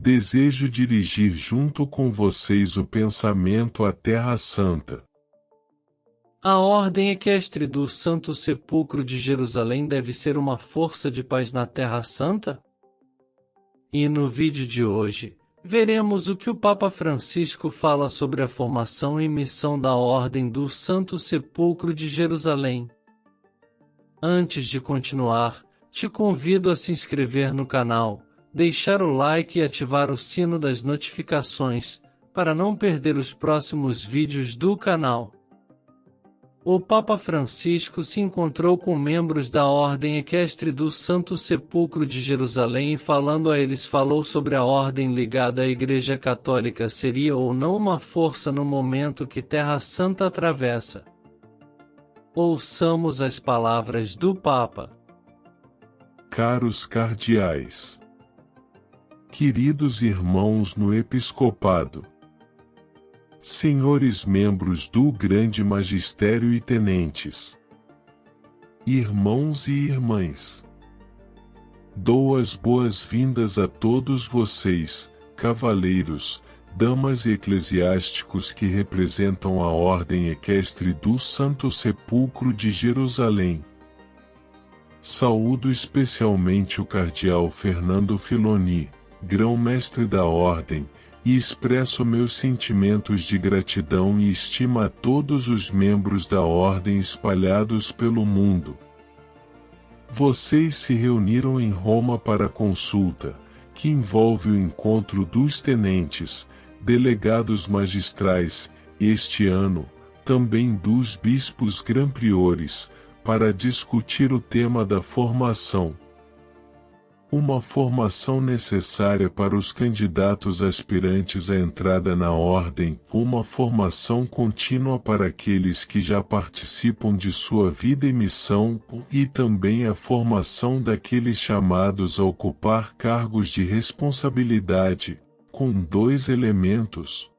desejo dirigir junto com vocês o pensamento à Terra Santa. A Ordem Equestre do Santo Sepulcro de Jerusalém deve ser uma força de paz na Terra Santa? E no vídeo de hoje, veremos o que o Papa Francisco fala sobre a formação e missão da Ordem do Santo Sepulcro de Jerusalém. Antes de continuar, te convido a se inscrever no canal, deixar o like e ativar o sino das notificações, para não perder os próximos vídeos do canal. O Papa Francisco se encontrou com membros da Ordem Equestre do Santo Sepulcro de Jerusalém e falando a eles falou sobre a ordem ligada à Igreja Católica seria ou não uma força no momento que Terra Santa atravessa. Ouçamos as palavras do Papa. Caros cardeais, queridos irmãos no episcopado, senhores membros do grande magistério e tenentes, irmãos e irmãs, dou as boas-vindas a todos vocês, cavaleiros, damas e eclesiásticos que representam a Ordem Equestre do Santo Sepulcro de Jerusalém. Saúdo especialmente o cardeal Fernando Filoni, grão-mestre da Ordem, e expresso meus sentimentos de gratidão e estima a todos os membros da Ordem espalhados pelo mundo. Vocês se reuniram em Roma para a consulta, que envolve o encontro dos tenentes, delegados magistrais, este ano, também dos bispos grã-priores, para discutir o tema da formação. Uma formação necessária para os candidatos aspirantes à entrada na ordem, uma formação contínua para aqueles que já participam de sua vida e missão, e também a formação daqueles chamados a ocupar cargos de responsabilidade, com dois elementos.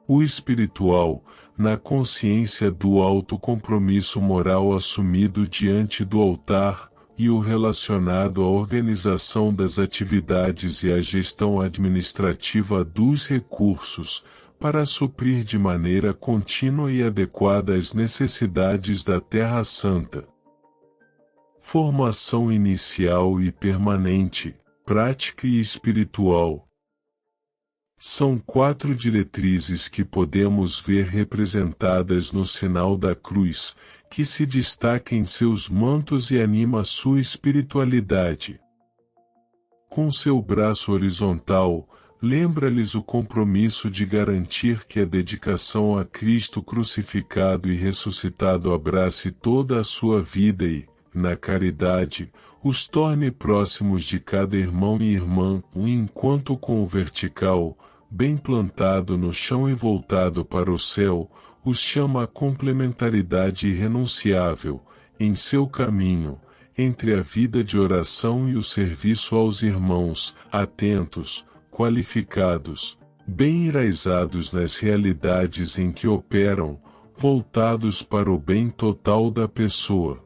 O espiritual, na consciência do alto compromisso moral assumido diante do altar, e o relacionado à organização das atividades e à gestão administrativa dos recursos, para suprir de maneira contínua e adequada as necessidades da Terra Santa. Formação inicial e permanente, prática e espiritual. São 4 diretrizes que podemos ver representadas no sinal da cruz, que se destaca em seus mantos e anima sua espiritualidade. Com seu braço horizontal, lembra-lhes o compromisso de garantir que a dedicação a Cristo crucificado e ressuscitado abrace toda a sua vida e, na caridade, os torne próximos de cada irmão e irmã, enquanto com o vertical, bem plantado no chão e voltado para o céu, os chama a complementaridade irrenunciável, em seu caminho, entre a vida de oração e o serviço aos irmãos, atentos, qualificados, bem enraizados nas realidades em que operam, voltados para o bem total da pessoa.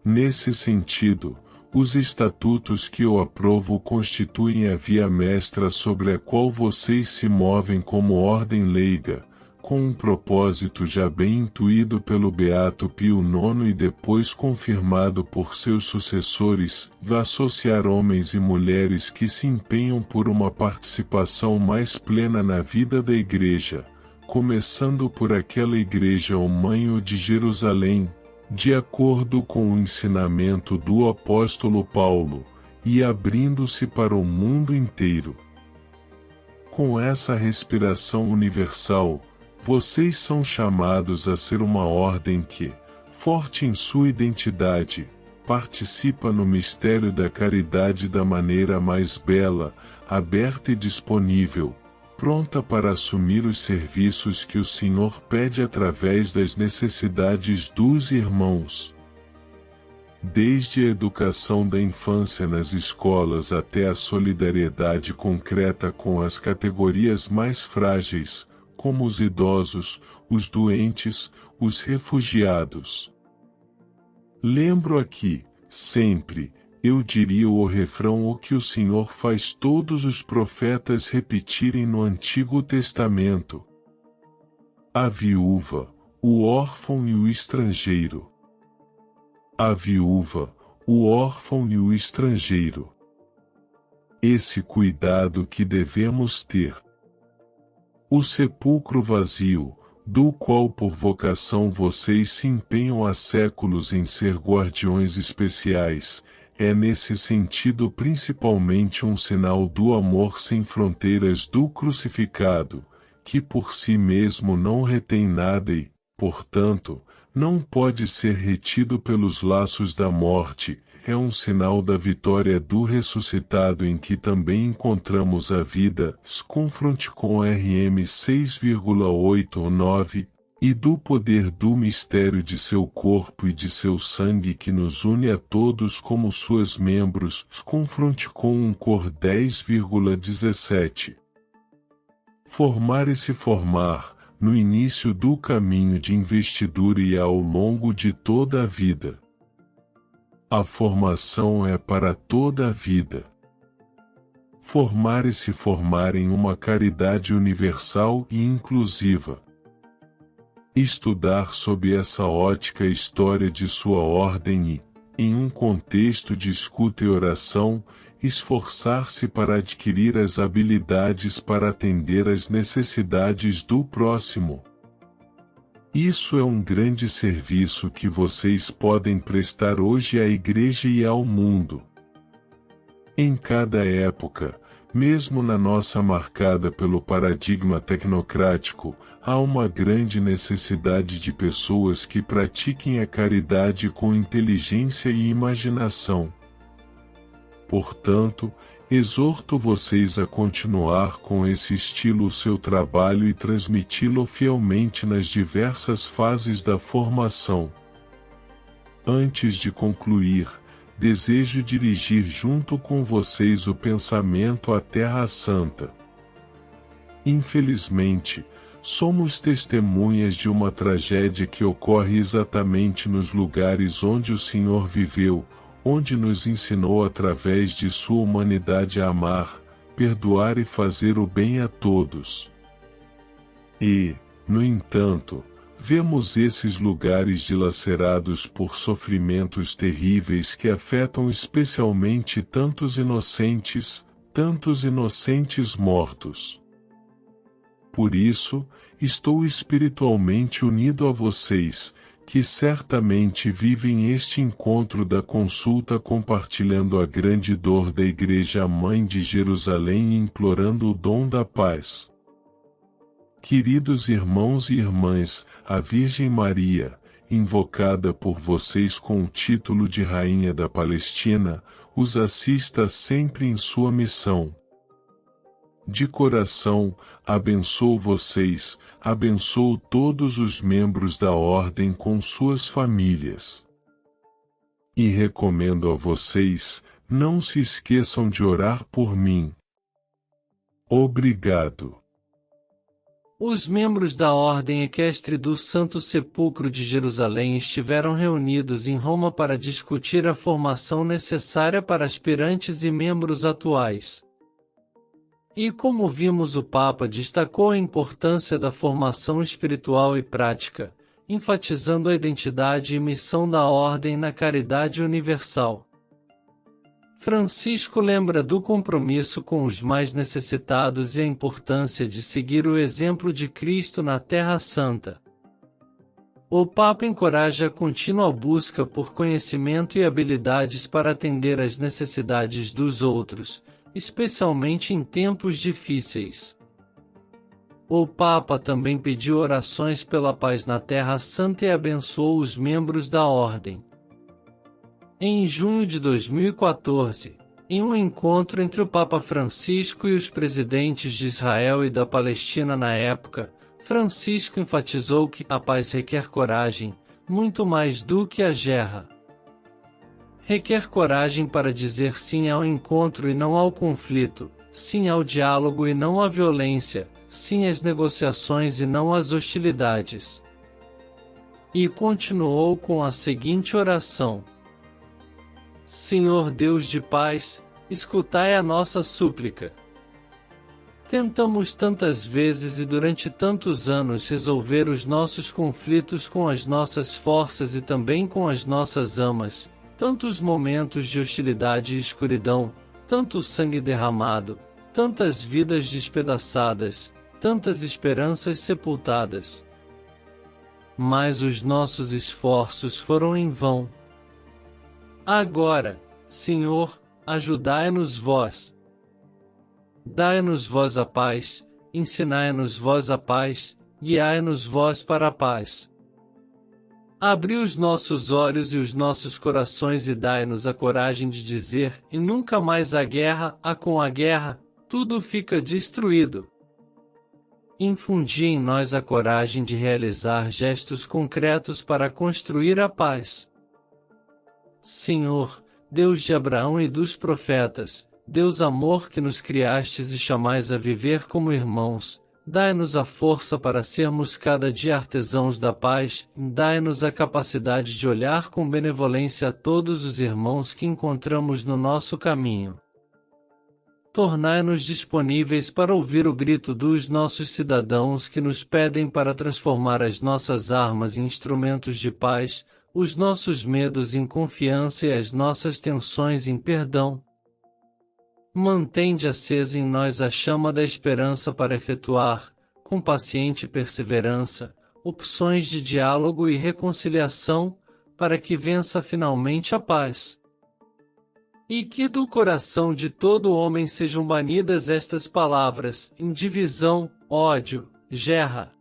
Nesse sentido, os estatutos que eu aprovo constituem a via mestra sobre a qual vocês se movem como ordem leiga, com um propósito já bem intuído pelo Beato Pio IX e depois confirmado por seus sucessores, associar homens e mulheres que se empenham por uma participação mais plena na vida da Igreja, começando por aquela Igreja mãe de Jerusalém, de acordo com o ensinamento do apóstolo Paulo, e abrindo-se para o mundo inteiro. Com essa respiração universal, vocês são chamados a ser uma ordem que, forte em sua identidade, participa no mistério da caridade da maneira mais bela, aberta e disponível, pronta para assumir os serviços que o Senhor pede através das necessidades dos irmãos. Desde a educação da infância nas escolas até a solidariedade concreta com as categorias mais frágeis, como os idosos, os doentes, os refugiados. Lembro aqui, sempre, eu diria o refrão o que o Senhor faz todos os profetas repetirem no Antigo Testamento: a viúva, o órfão e o estrangeiro. A viúva, o órfão e o estrangeiro. Esse cuidado que devemos ter. O sepulcro vazio, do qual por vocação vocês se empenham há séculos em ser guardiões especiais, é nesse sentido principalmente um sinal do amor sem fronteiras do crucificado, que por si mesmo não retém nada e, portanto, não pode ser retido pelos laços da morte. É um sinal da vitória do ressuscitado em que também encontramos a vida, confronte com RM 6,8 ou 9, e do poder do mistério de seu corpo e de seu sangue que nos une a todos como suas membros, confronte com um cor 10,17. Formar e se formar, no início do caminho de investidura e ao longo de toda a vida. A formação é para toda a vida. Formar e se formar em uma caridade universal e inclusiva. Estudar sob essa ótica a história de sua ordem e, em um contexto de escuta e oração, esforçar-se para adquirir as habilidades para atender às necessidades do próximo. Isso é um grande serviço que vocês podem prestar hoje à Igreja e ao mundo. Em cada época, mesmo na nossa marcada pelo paradigma tecnocrático, há uma grande necessidade de pessoas que pratiquem a caridade com inteligência e imaginação. Portanto, exorto vocês a continuar com esse estilo o seu trabalho e transmiti-lo fielmente nas diversas fases da formação. Antes de concluir, desejo dirigir junto com vocês o pensamento à Terra Santa. Infelizmente, somos testemunhas de uma tragédia que ocorre exatamente nos lugares onde o Senhor viveu, onde nos ensinou através de sua humanidade a amar, perdoar e fazer o bem a todos. E, no entanto, vemos esses lugares dilacerados por sofrimentos terríveis que afetam especialmente tantos inocentes mortos. Por isso, estou espiritualmente unido a vocês, que certamente vivem este encontro da consulta compartilhando a grande dor da Igreja Mãe de Jerusalém e implorando o dom da paz. Queridos irmãos e irmãs, a Virgem Maria, invocada por vocês com o título de Rainha da Palestina, os assista sempre em sua missão. De coração, abençoo vocês, abençoo todos os membros da Ordem com suas famílias. E recomendo a vocês, não se esqueçam de orar por mim. Obrigado. Os membros da Ordem Equestre do Santo Sepulcro de Jerusalém estiveram reunidos em Roma para discutir a formação necessária para aspirantes e membros atuais. E como vimos, o Papa destacou a importância da formação espiritual e prática, enfatizando a identidade e missão da Ordem na caridade universal. Francisco lembra do compromisso com os mais necessitados e a importância de seguir o exemplo de Cristo na Terra Santa. O Papa encoraja a contínua busca por conhecimento e habilidades para atender às necessidades dos outros, especialmente em tempos difíceis. O Papa também pediu orações pela paz na Terra Santa e abençoou os membros da Ordem. Em junho de 2014, em um encontro entre o Papa Francisco e os presidentes de Israel e da Palestina na época, Francisco enfatizou que a paz requer coragem, muito mais do que a guerra. Requer coragem para dizer sim ao encontro e não ao conflito, sim ao diálogo e não à violência, sim às negociações e não às hostilidades. E continuou com a seguinte oração: Senhor Deus de paz, escutai a nossa súplica. Tentamos tantas vezes e durante tantos anos resolver os nossos conflitos com as nossas forças e também com as nossas amas, tantos momentos de hostilidade e escuridão, tanto sangue derramado, tantas vidas despedaçadas, tantas esperanças sepultadas. Mas os nossos esforços foram em vão. Agora, Senhor, ajudai-nos vós. Dai-nos vós a paz, ensinai-nos vós a paz, guiai-nos vós para a paz. Abri os nossos olhos e os nossos corações e dai-nos a coragem de dizer, e nunca mais a guerra, com a guerra, tudo fica destruído. Infundi em nós a coragem de realizar gestos concretos para construir a paz. Senhor, Deus de Abraão e dos profetas, Deus amor que nos criastes e chamais a viver como irmãos, dai-nos a força para sermos cada dia artesãos da paz, dai-nos a capacidade de olhar com benevolência a todos os irmãos que encontramos no nosso caminho. Tornai-nos disponíveis para ouvir o grito dos nossos cidadãos que nos pedem para transformar as nossas armas em instrumentos de paz, os nossos medos em confiança e as nossas tensões em perdão. Mantende acesa em nós a chama da esperança para efetuar, com paciente perseverança, opções de diálogo e reconciliação, para que vença finalmente a paz. E que do coração de todo homem sejam banidas estas palavras, indivisão, ódio, guerra.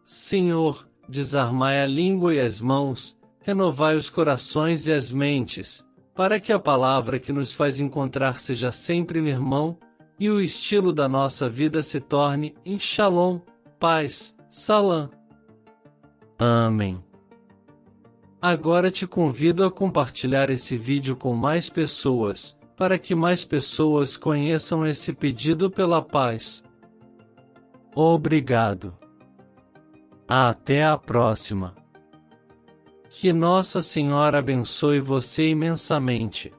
Senhor, desarmai a língua e as mãos, renovai os corações e as mentes, para que a palavra que nos faz encontrar seja sempre um irmão, e o estilo da nossa vida se torne em Shalom, paz, Salam. Amém. Agora te convido a compartilhar esse vídeo com mais pessoas, para que mais pessoas conheçam esse pedido pela paz. Obrigado. Até a próxima. Que Nossa Senhora abençoe você imensamente.